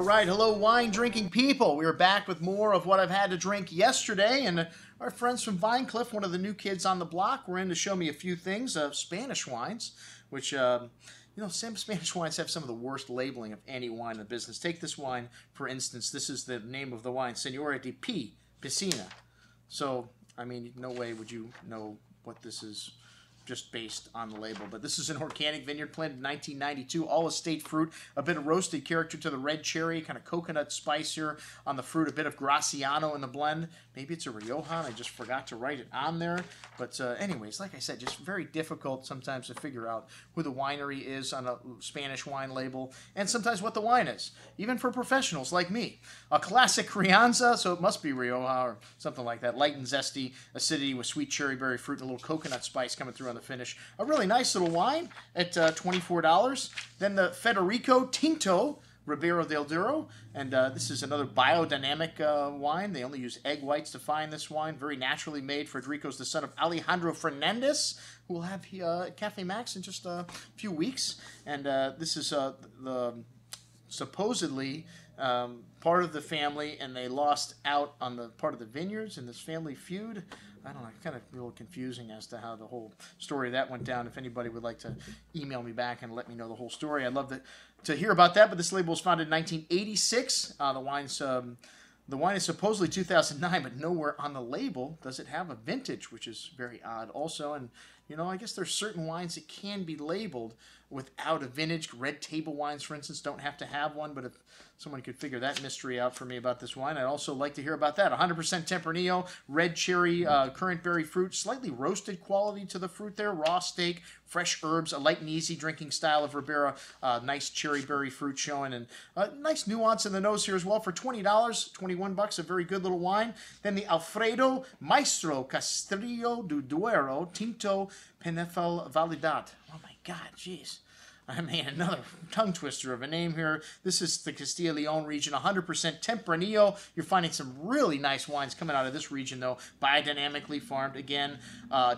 All right, hello wine drinking people. We are back with more of what I've had to drink yesterday, and our friends from Vinecliff, one of the new kids on the block, were in to show me a few things of Spanish wines, which, some Spanish wines have some of the worst labeling of any wine in the business. Take this wine, for instance. This is the name of the wine, Senorio de Piscina. So, I mean, no way would you know what this is just based on the label. But this is an organic vineyard planted in 1992, all estate fruit, a bit of roasted character to the red cherry, kind of coconut spice here on the fruit, a bit of Graciano in the blend. Maybe it's a Rioja, I just forgot to write it on there. But anyways, like I said, just very difficult sometimes to figure out who the winery is on a Spanish wine label, and sometimes what the wine is, even for professionals like me. A classic Crianza, so it must be Rioja or something like that. Light and zesty, acidity with sweet cherry berry fruit and a little coconut spice coming through on the finish. A really nice little wine at $24. Then the Federico Tinto Ribera del Duero, and this is another biodynamic wine. They only use egg whites to find this wine. Very naturally made. Federico's the son of Alejandro Fernandez, who will have Cafe Max in just a few weeks. And this is the supposedly part of the family, and they lost out on the part of the vineyards in this family feud. I don't know, kind of a little confusing as to how the whole story of that went down. If anybody would like to email me back and let me know the whole story, I'd love to hear about that. But this label was founded in 1986. The wine is supposedly 2009, but nowhere on the label does it have a vintage, which is very odd also. And, I guess there's certain wines that can be labeled without a vintage. Red Table wines, for instance, don't have to have one, but if someone could figure that mystery out for me about this wine, I'd also like to hear about that. 100% Tempranillo, red cherry, currant berry fruit, slightly roasted quality to the fruit there, raw steak, fresh herbs, a light and easy drinking style of Ribera, nice cherry berry fruit showing, and nice nuance in the nose here as well for $20, $21, a very good little wine. Then the Alfredo Maestro Castillo do Duero Tinto Penefel Validad. Oh my God, jeez. I mean, another tongue twister of a name here. This is the Castilla Leon region, 100% Tempranillo. You're finding some really nice wines coming out of this region, though. Biodynamically farmed. Again,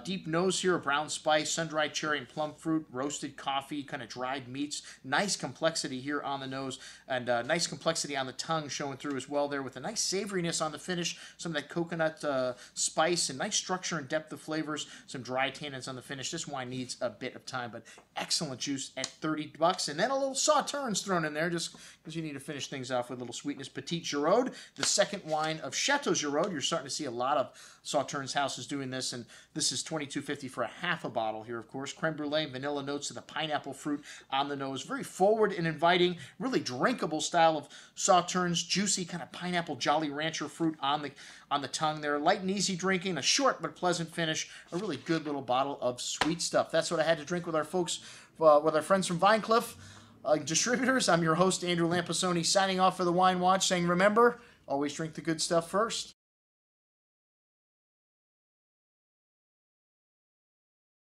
deep nose here, brown spice, sun-dried cherry and plum fruit, roasted coffee, kind of dried meats. Nice complexity here on the nose, and nice complexity on the tongue showing through as well there, with a nice savoriness on the finish, some of that coconut spice, and nice structure and depth of flavors, some dry tannins on the finish. This wine needs a bit of time, but excellent juice at $30, and then a little sauternes thrown in there just because you need to finish things off with a little sweetness. Petit Guiraud, the second wine of Chateau Giroud. You're starting to see a lot of sauternes houses doing this, and this is $22.50 for a half a bottle here, of course. Creme brulee, vanilla notes of the pineapple fruit on the nose. Very forward and inviting, really drinkable style of sauternes, juicy kind of pineapple Jolly Rancher fruit on the tongue there. Light and easy drinking, a short but pleasant finish, a really good little bottle of sweet stuff. That's what I had to drink with our folks, with our friends from Vinecliff Distributors. I'm your host, Andrew Lampasoni, signing off for the Wine Watch, saying remember, always drink the good stuff first.